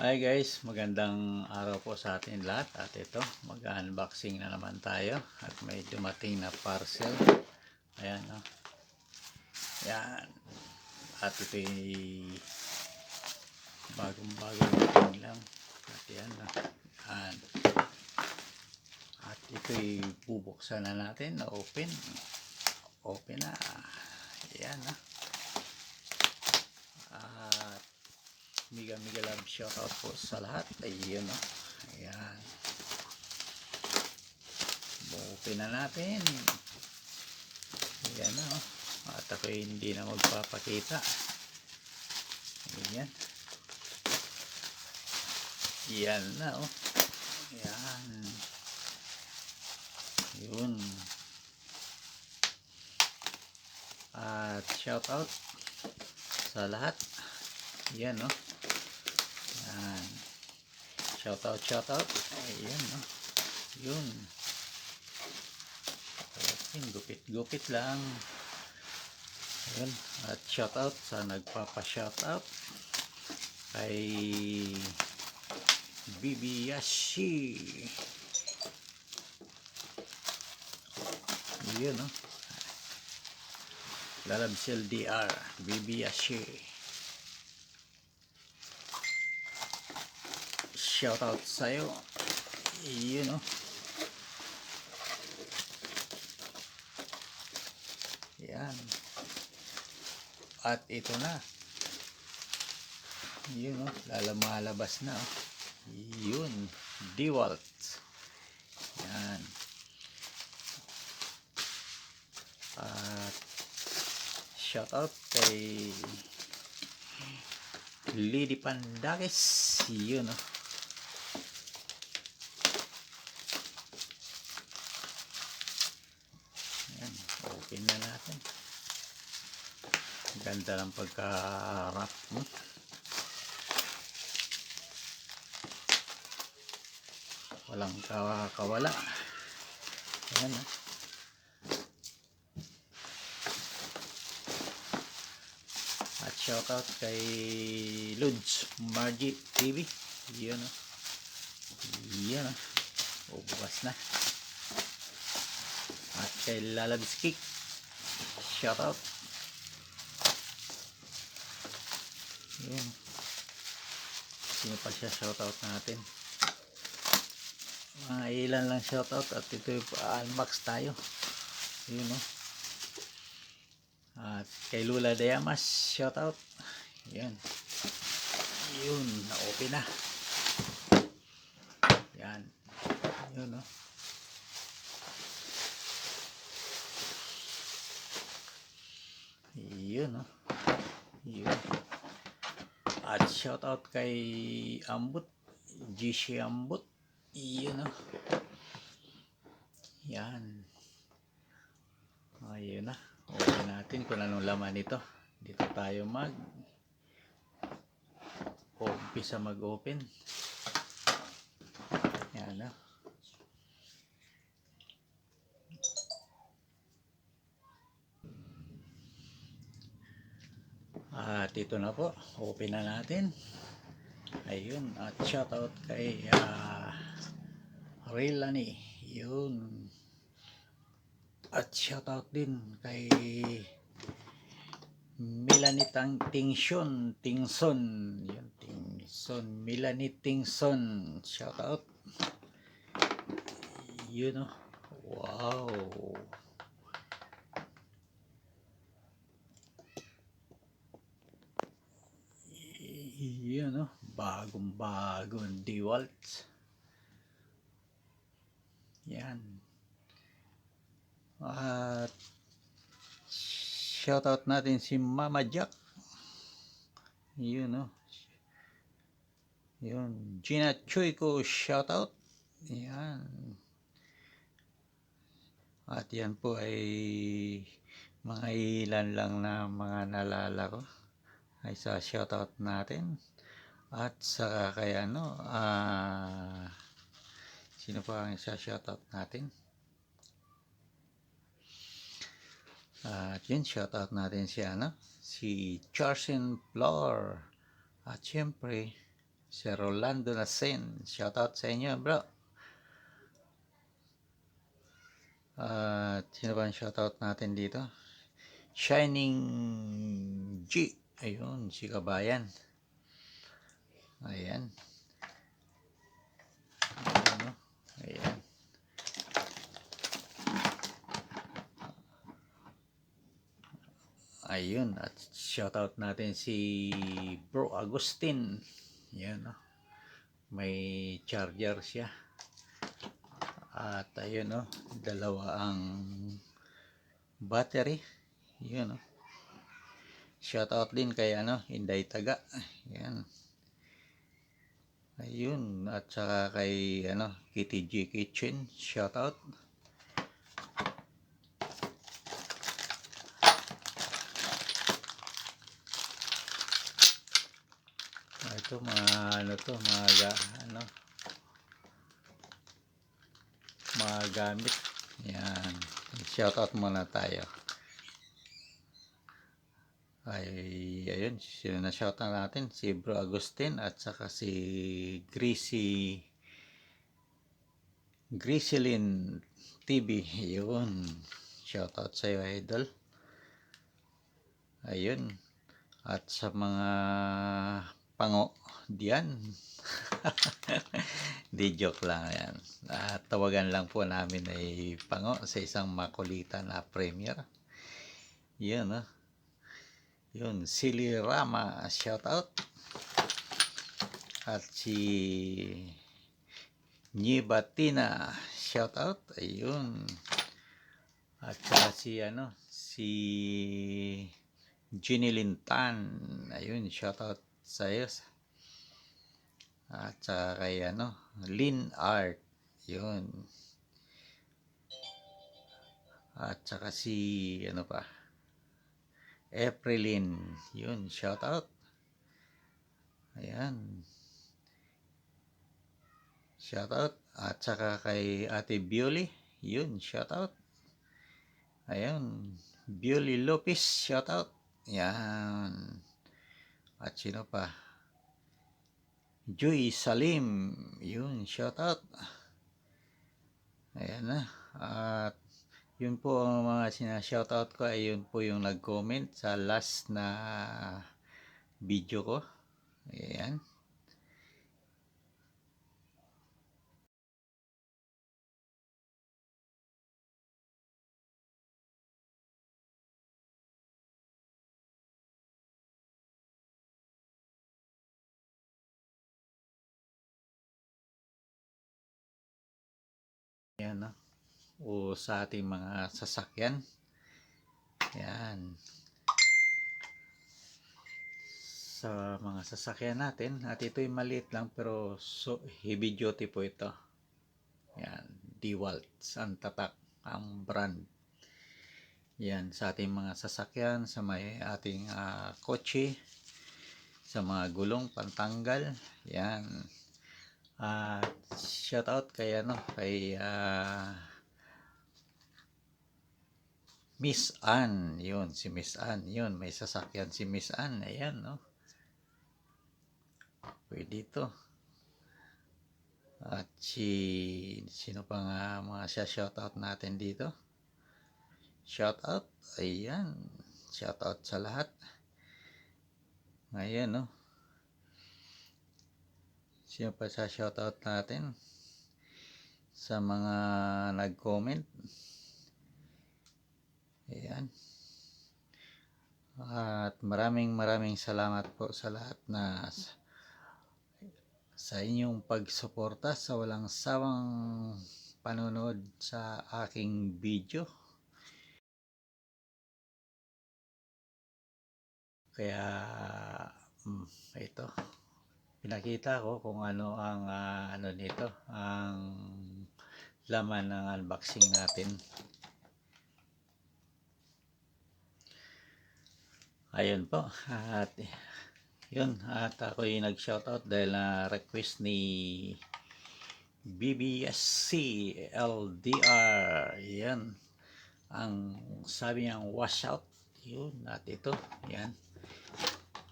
Hi guys, magandang araw po sa atin lahat. At ito, mag-unboxing na naman tayo. At may dumating na parcel. Ayan, no? Ayan. At ito'y bagong-bagong dating lang. At yan, no? Ayan. At ito'y bubuksan na natin. Open. Open na. Ayan, no? At miga love shoutout po sa lahat. Ayun, no? Ayan. Open na natin. Ayan na, oh. At ako hindi na magpapakita. Ayan. Ayan na, oh. Ayan. Yun. At shout out sa lahat. Ayan, oh. Ayan. Shout out. Ayan, oh. Yun. Gupit lang. Ayan. At shout out sa nagpapa-shout out kay Bibi Yashi. Yun, no? Lalabsel DR Bibi Yashi. Shout out sa'yo. Yun, no? Yan. At ito na. Yun, no? Lumalabas na, oh. Yun. DeWalt. Yan. At shout out kay Lady Pandakis. Yun, no? Yan. Open na natin. Ganda ng pagka-wrap, no? Walang kawala. Ayan, no? At shoutout kay Lods Margie TV. Yun, no? Yan, no? Bukas na. At kay Lalabskik, shoutout. Yan. Sino pa siya shoutout natin? Mga ilan lang shoutout. At ito yung unbox tayo. Yun, no? At kay Lula Dayamas, shoutout. Yan. Yun, na-open na. Yan. Yun, no? Yun, no? Yun. At shoutout kay Ambut, GC Ambut. Yun, no? Yan. Ayun na. Okay natin kung anong laman ito. Dito tayo umpisa mag-open. Yan, no? At ito na po. Open na natin. Ayun. At shoutout kay Rilani. Yun. At shoutout din kay Melanie Tingson. Yun, Tingson. Melanie Tingson. Shoutout. Yun, no? Wow. Yun, no? Bagong DeWalt. Yan. At shoutout natin si Mama Jack. Yun, no? Yun. Gina Chuy ko, shoutout. Yan. At yan po ay mga ilan lang na mga nalala ko ay sa shoutout natin. At sa kaya sino pa ang isa shoutout natin? At yun, shoutout natin si si Charsen Floor. At syempre Si Rolando Nasen. Shoutout sa inyo, bro. At sino ba ang shoutout natin dito? Shining G. Ayun, si Kabayan. Ayan. Ano? Ayan. Ayun. At shoutout natin si Bro Agustin. Yan, no? May charger siya. At ayun, no? Dalawa ang battery. Yun, no? Shoutout din kay Inday Taga. Yan. Ayun, at saka kay Kitty G Kitchen, shoutout. Ito mga gamit. Yan. Shoutout muna tayo. Ayun, sino na shoutout natin? Si Bro Agustin at saka si Griselyn TV. Yun. Shoutout sa iyo, idol. Ayun. At sa mga pango diyan. Di joke lang yan. Tawagan lang po namin ay pango sa isang makulitan na premier. Yun, no? Yun, Silly Rama, shoutout. At si Nibatina, shoutout. Ayun. At saka si Ginny Lintan. Ayun, shoutout sa iyo. At saka kay Lin Art. Yun. At saka si Aprilin. Yun, shoutout. Ayan. Shoutout. At saka kay Ate Bioli. Yun, shoutout. Ayan. Bioli Lopez, shoutout. Yan. At sino pa? Joy Salim. Yun, shoutout. Ayan na. At yun po ang mga sinashoutout ko. Ay yun po yung nag-comment sa last na video ko. Ayan. Ayan, no? O sa ating mga sasakyan. Ayan. Sa mga sasakyan natin, at ito'y maliit lang pero heavy duty po ito. Ayan. DeWalt ang tatak, ang brand. Yan, sa ating mga sasakyan, sa may ating kotse, sa mga gulong pantanggal. Yan. Shout out kay Miss Ann. Yun, si Miss Ann. Yun, may sasakyan si Miss Ann. Ayan, no? Pwede ito. At sino pa nga mga shout out natin dito? Shout out. Ayan. Shout out sa lahat. Ayan, no? Sino pa sa shout out natin? Sa mga nag-comment. Ayan. At maraming salamat po sa lahat na sa inyong pagsuporta sa walang sawang panonood sa aking video. Kaya ito, pinakita ko kung ano ang nito, ang laman ng unboxing natin. Ayun po. At yun, at ako'y nag-shoutout dahil na request ni BBSC LDR. Yan. Ang sabi niyang wash out. Yun. At ito. Yan.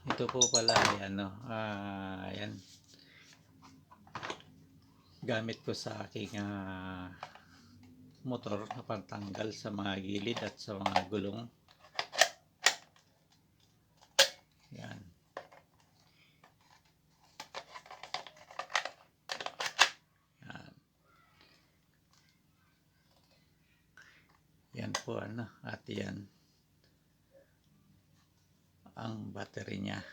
Ito po pala. Yan. Yan. gamit ko sa aking motor na pantanggal sa mga gilid at sa mga gulong. Yan. Yan. Yan po at yan ang battery niya.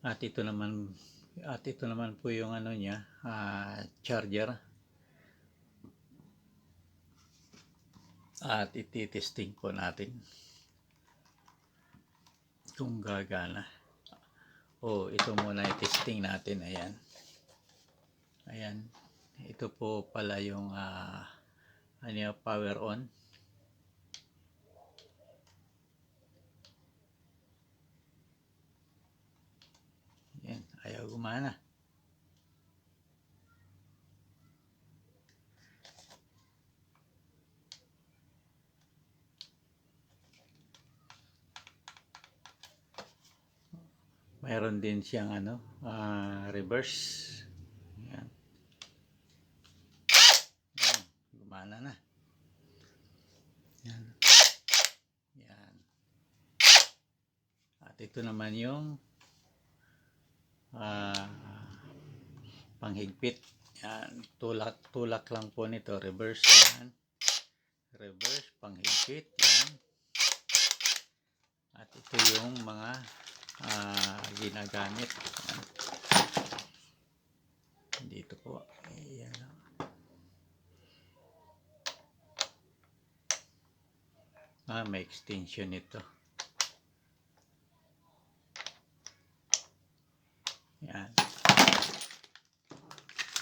At ito naman po yung niya, charger. At ititesting po natin kung gagana. Ito muna i-testing natin. Ayan. Ito po pala yung power on. Yan, ayaw gumana. Mayroon din siyang reverse. Yan. Yan, gumana na. Yan. Yan. At ito naman yung panghigpit. Yan, tulak lang po nito, reverse. Yan. Reverse, panghigpit. Yan. At ito yung mga ginagamit. Yan. Dito po. Yan. May extension ito. Yan.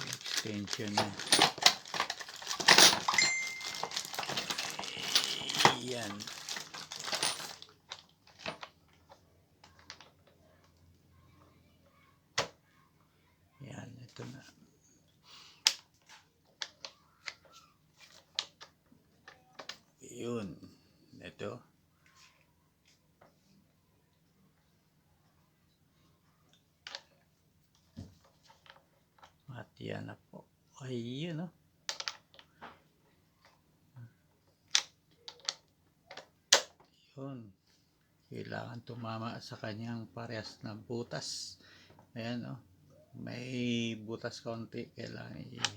Extension na. Yan. Yan, ito na. Yun. Ito. At yan na po. Ayun, Yun. Kailangan tumama sa kanyang parehas na butas. Ayan, may butas konti. Kailangan yan.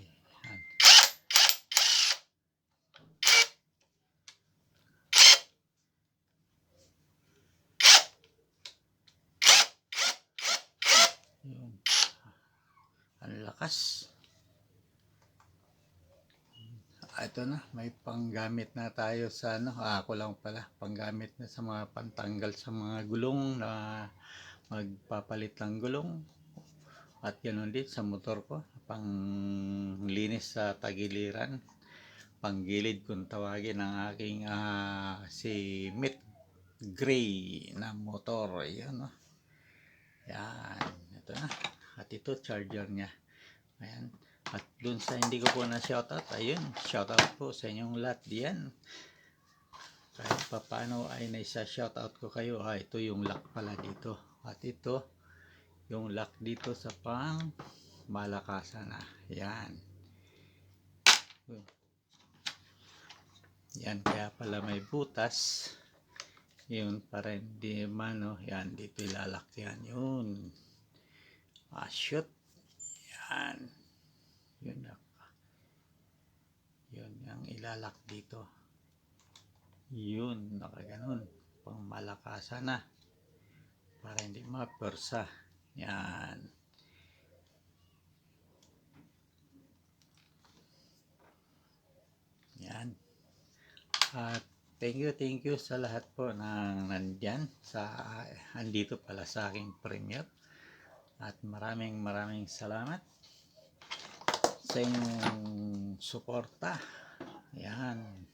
Yun. Ang lakas. Ito na, may panggamit na tayo sa ako lang pala, panggamit na sa mga pantanggal sa mga gulong na magpapalit ng gulong. At ganoon din sa motor ko, panglinis sa tagiliran, panggilid kung tawagin ng aking si Mint Gray na motor. Ayan, Yan, ito na. At ito charger niya. Ayan. At dun sa hindi ko po na shoutout, ayun, shoutout po sa inyong lahat diyan. Kahit pa paano ay naisa shoutout ko kayo. Ito yung lock pala dito. At ito, yung lock dito sa pang malakasan na. Yan. Yan, kaya pala may butas. Yun, para hindi yan, dito ilalak yan. Yun. Shoot. Yan. Yun yung ilalak dito. Yun, nakaganon. Pang malakasan na. Para hindi mapersa. Yan. Yan. At thank you sa lahat po na nandyan andito pala sa aking premiere. At maraming salamat sa inyong suporta. Yan.